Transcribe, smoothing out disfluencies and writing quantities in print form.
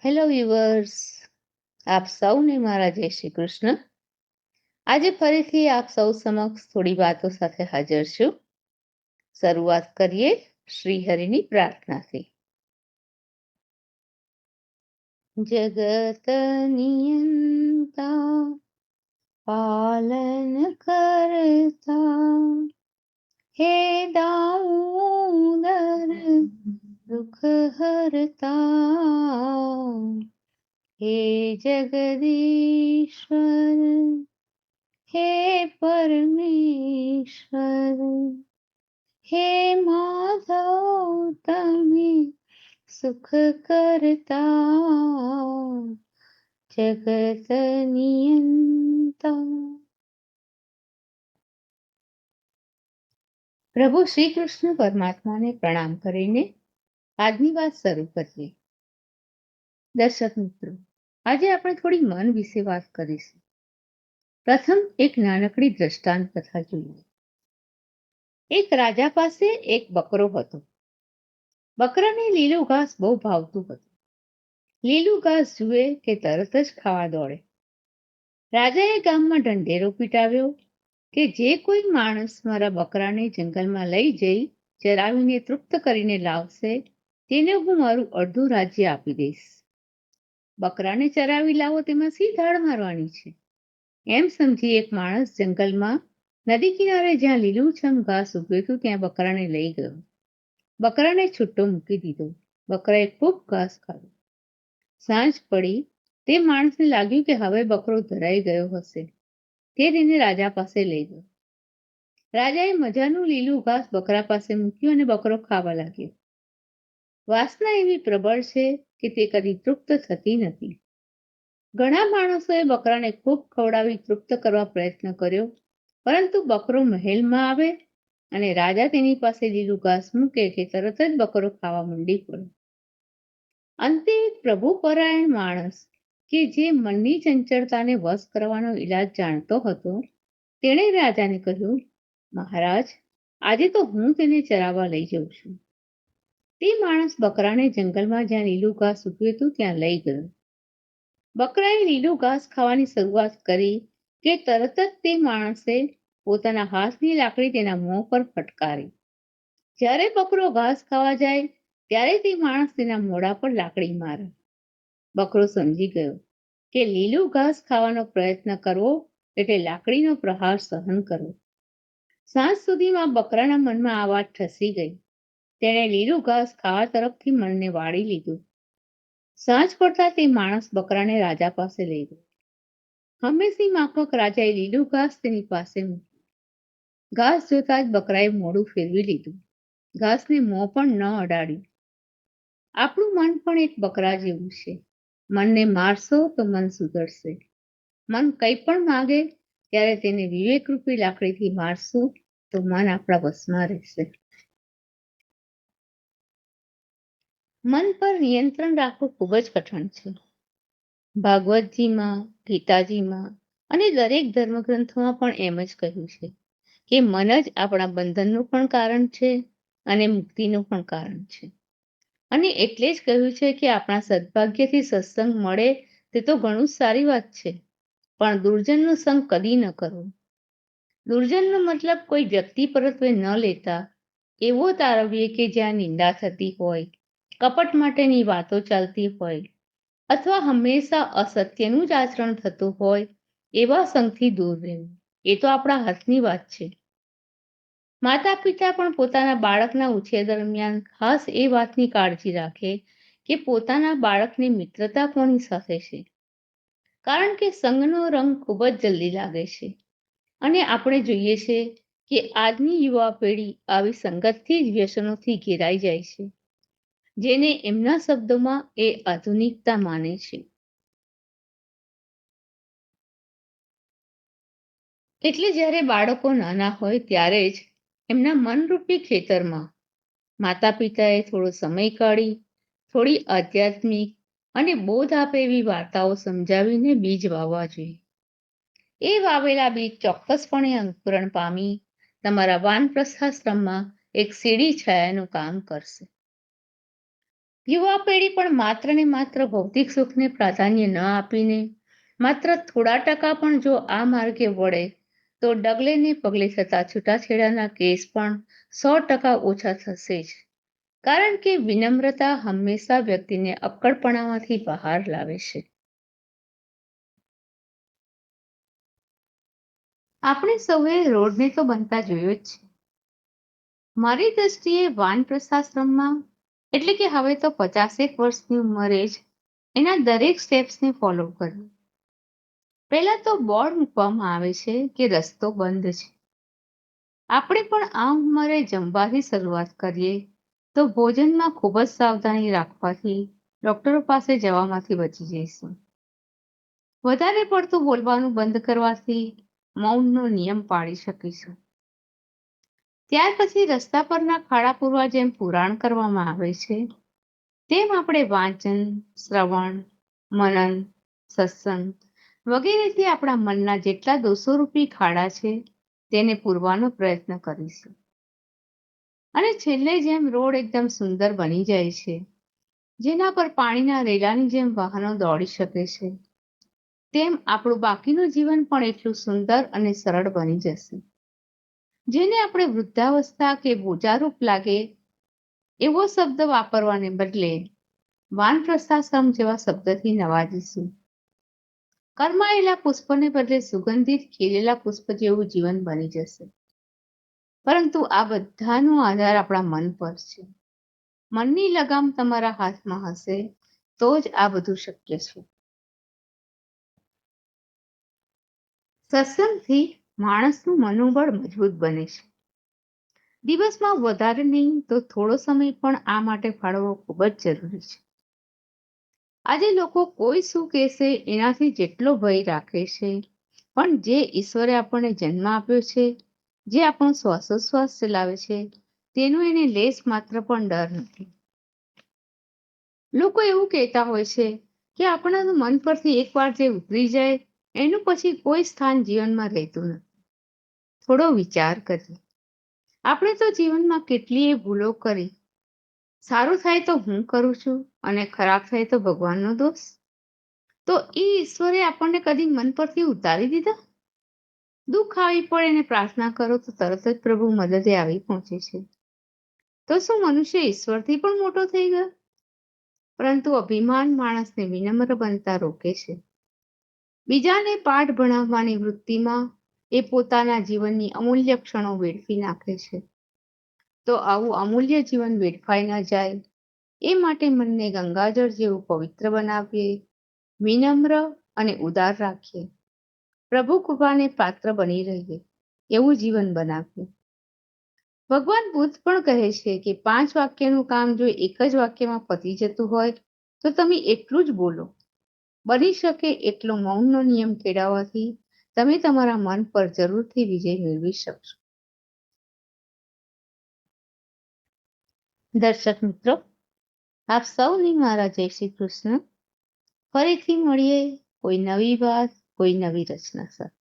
Hello viewers, આપ સૌને મારા જય શ્રી કૃષ્ણ. આજે ફરીથી આપ સૌ સમક્ષ થોડી વાતો સાથે હાજર છું. શરૂઆત કરીએ શ્રી હરિની પ્રાર્થનાથી. જગત નિયંતા પાલન કરતા હે દામોદર દુઃખ હરતા હે જગદીશ્વર હે પરમેશ્વર હે માધવ તમે સુખ કરતા જગત નિયંતા. પ્રભુ શ્રી કૃષ્ણ પરમાત્માને પ્રણામ કરીને આજની વાત શરૂ કરીએ. દર્શક મિત્રો, આજે આપણે થોડી મન વિશે વાત કરીશું. પ્રથમ એક નાનકડી દ્રષ્ટાંત કથા જોઈએ. એક રાજા પાસે એક બકરો હતો. બકરાને લીલું ઘાસ બહુ ભાવતું હતું. લીલું ઘાસ જુએ કે તરત જ ખાવા દોડે. રાજાએ ગામમાં ઢંઢેરો પીટાવ્યો કે જે કોઈ માણસ મારા બકરાને જંગલમાં લઈ જઈ ચરાવીને તૃપ્ત કરીને લાવશે તેને હું મારું અડધું રાજ્ય આપી દઈશ. બકરાને ચરાવી લાવો તેમાં શી ધાડ મારવાની છે? એમ સમજી એક માણસ જંગલમાં નદી કિનારે જ્યાં લીલુંછમ ઘાસ ઉગ્યું હતું ત્યાં બકરાને લઈ ગયો. બકરાને છૂટો મૂકી દીધો. બકરાએ ખૂબ ઘાસ ખાધું. સાંજ પડી તે માણસને લાગ્યું કે હવે બકરો ધરાઈ ગયો હશે. તે તેને રાજા પાસે લઈ ગયો. રાજાએ મજાનું લીલું ઘાસ બકરા પાસે મૂક્યું અને બકરો ખાવા લાગ્યો. વાસના એવી પ્રબળ છે કે તે કદી તૃપ્ત થતી નથી. ઘણા માણસોએ બકરાને ખૂબ ખવડાવી તૃપ્ત કરવા પ્રયત્ન કર્યો, પરંતુ બકરો મહેલમાં આવે અને રાજા તેની પાસે લીલું ઘાસ મૂકે કે તરત જ બકરો ખાવા માંડી પડ્યો. અંતે એક પ્રભુપરાયણ માણસ કે જે મનની ચંચળતાને વશ કરવાનો ઈલાજ જાણતો હતો, તેણે રાજાને કહ્યું, મહારાજ, આજે તો હું તેને ચરાવવા લઈ જઉં છું. તે માણસ બકરાને જંગલમાં જ્યાં લીલું ઘાસ ઉગ્યું હતું ત્યાં લઈ ગયો. બકરાએ લીલું ઘાસ ખાવાની શરૂઆત કરી કે તરત જ તે માણસે પોતાના હાથની લાકડી તેના મોં પર ફટકારી. જ્યારે બકરો ઘાસ ખાવા જાય ત્યારે તે માણસ તેના મોઢા પર લાકડી મારે. બકરો સમજી ગયો કે લીલું ઘાસ ખાવાનો પ્રયત્ન કરવો એટલે લાકડીનો પ્રહાર સહન કરવો. સાંજ સુધીમાં બકરાના મનમાં આ વાત ઠસી ગઈ. તેણે લીલું ઘાસ ખાવા તરફથી મનને વાળી લીધું. સાંજ પડતા તે માણસ બકરાને રાજા પાસે લઈ ગયો. હંમેશની માફક રાજાએ લીલું ઘાસ તેની પાસે મૂક્યું. ઘાસ જોતા જ બકરાએ મોઢું ફેરવી લીધું. ઘાસને મોં પણ ન અડાડ્યું. આપણું મન પણ એક બકરા જેવું છે. મનને મારશો તો મન સુધરશે. મન કંઈ પણ માગે ત્યારે તેને વિવેકરૂપી લાકડીથી મારશું તો મન આપણા વશમાં રહેશે. મન પર નિયંત્રણ રાખવું ખૂબ જ કઠણ છે. ભાગવતજીમાં, ગીતાજીમાં અને દરેક ધર્મગ્રંથોમાં પણ એમ જ કહ્યું છે કે મન જ આપણા બંધનનું પણ કારણ છે અને મુક્તિનું પણ કારણ છે. અને એટલે જ કહ્યું છે કે આપણા સદભાગ્યથી સત્સંગ મળે તે તો ઘણું જ સારી વાત છે, પણ દુર્જનનો સંગ કદી ન કરવો. દુર્જનનો મતલબ કોઈ વ્યક્તિ પરત્વે ન લેતા એવો તારવીએ કે જ્યાં નિંદા થતી હોય, કપટ માટેની વાતો ચાલતી હોય અથવા હંમેશા અસત્યનું જ આચરણ થતું હોય એવા સંગથી દૂર રહેવું. એ તો આપણા હાથની વાત છે. માતા પિતા પણ પોતાના બાળકના ઉછેર દરમિયાન ખાસ એ વાતની કાળજી રાખે કે પોતાના બાળકની મિત્રતા કોની સાથે છે, કારણ કે સંગનો રંગ ખૂબ જ જલ્દી લાગે છે. અને આપણે જોઈએ છે કે આજની યુવા પેઢી આવી સંગતથી જ વ્યસનોથી ઘેરાઈ જાય છે, જેને એમના શબ્દોમાં એ આધુનિકતા માને છે. એટલે જ્યારે બાળકો નાના હોય ત્યારે જ એમના મનરૂપી ખેતરમાં માતા પિતાએ થોડો સમય કાઢી થોડી આધ્યાત્મિક અને બોધ આપે એવી વાર્તાઓ સમજાવીને બીજ વાવવા જોઈએ. એ વાવેલા બીજ ચોક્કસપણે અંકુરણ પામી તમારા વાનપ્રસ્થાશ્રમમાં એક સીડી છાયાનું કામ કરશે. યુવા પેઢી પણ માત્ર ને માત્ર ભૌતિક સુખને પ્રાધાન્ય ન આપીને માત્ર થોડા ટકા પણ જો આ માર્ગે વળે તો ડગલે ને પગલે થતા છૂટાછેડાના કેસ પણ 100% ઓછા થશે જ. કારણ કે વિનમ્રતા હંમેશા વ્યક્તિને અક્કડપણામાંથી બહાર લાવે છે. આપણે સૌએ રોડને તો બનતા જોયો જ છે. મારી દ્રષ્ટિએ વાનપ્રસ્થાશ્રમમાં એટલે કે હવે તો 50 વર્ષની ઉંમરે જ એના દરેક સ્ટેપ્સને ફોલો કરવું. પહેલા તો બોર્ડ મૂકવામાં આવે છે કે રસ્તો બંધ છે. આપણે પણ આ ઉંમરે જમવાની શરૂઆત કરીએ તો ભોજનમાં ખૂબ જ સાવધાની રાખવાથી ડોક્ટરો પાસે જવામાંથી બચી જઈશું. વધારે પડતું બોલવાનું બંધ કરવાથી મૌનનો નિયમ પાળી શકીશું. ત્યાર પછી રસ્તા પરના ખાડા પૂરવા જેમ પુરાણ કરવામાં આવે છે તેમ આપણે વાંચન, શ્રવણ, મનન, સત્સંગ વગેરેથી આપણા મનના જેટલા દોષોરૂપી ખાડા છે તેને પૂરવાનો પ્રયત્ન કરીશું. અને છેલ્લે જેમ રોડ એકદમ સુંદર બની જાય છે, જેના પર પાણીના રેલાની જેમ વાહનો દોડી શકે છે, તેમ આપણું બાકીનું જીવન પણ એટલું સુંદર અને સરળ બની જશે. જેને આપણે વૃદ્ધાવસ્થા કે બોજારૂપ લાગે એવો શબ્દ વાપરવાને બદલે વાનપ્રસ્થાશ્રમ જેવા શબ્દથી નવાજીશું. કરમાયેલા પુષ્પને બદલે સુગંધિત ખીલેલા પુષ્પ જેવું જીવન બની જશે. પરંતુ આ બધાનો આધાર આપણા મન પર છે. મનની લગામ તમારા હાથમાં હશે તો જ આ બધું શક્ય છે. સત્સંગથી માણસનું મનોબળ મજબૂત બને છે. દિવસમાં વધારે નહીં તો થોડો સમય પણ આ માટે ફાળવવો ખૂબ જ જરૂરી છે. આજે લોકો કોઈ શું કહેશે એનાથી જેટલો ભય રાખે છે, પણ જે ઈશ્વરે આપણને જન્મ આપ્યો છે, જે આપણો શ્વાસોશ્વાસ ચલાવે છે, તેનો એને લેશ માત્ર પણ ડર નથી. લોકો એવું કહેતા હોય છે કે આપણા મન પરથી એકવાર જે ઉતરી જાય એનું પછી કોઈ સ્થાન જીવનમાં રહેતું નથી. થોડો વિચાર કરીએ. આપણે તો જીવનમાં કેટલીય ભૂલો કરી. સારું થાય તો હું કરું છું અને ખરાબ થાય તો ભગવાનનો દોષ. તો એ ઈશ્વરે આપણને કદી મન પરથી ઉતારી દીધા? દુઃખ આવી પડે અને પ્રાર્થના કરો તો તરત જ પ્રભુ મદદે આવી પહોંચે છે. તો શું મનુષ્ય ઈશ્વરથી પણ મોટો થઈ ગયો? પરંતુ અભિમાન માણસને વિનમ્ર બનતા રોકે છે. બીજાને પાઠ ભણાવવાની વૃત્તિમાં એ પોતાના જીવનની અમૂલ્ય ક્ષણો વેડફી નાખે છે. તો આવું અમૂલ્ય જીવન વેડફાઈ ન જાય એ માટે મનને ગંગાજળ જેવું પવિત્ર બનાવીએ, વિનમ્ર અને ઉદાર રાખીએ, પ્રભુ કૃપાને પાત્ર બની રહીએ એવું જીવન બનાવીએ. ભગવાન બુદ્ધ પણ કહે છે કે 5 વાક્યનું કામ જો એક જ વાક્યમાં પતી જતું હોય તો તમે એટલું જ બોલો. બની શકે એટલો મૌનનો નિયમ કેળવવાથી તમે તમારા મન પર જરૂરથી વિજય મેળવી શકશો. દર્શક મિત્રો, આપ સૌને મારા જય શ્રી કૃષ્ણ. ફરીથી મળીએ કોઈ નવી વાત, કોઈ નવી રચના સાથે.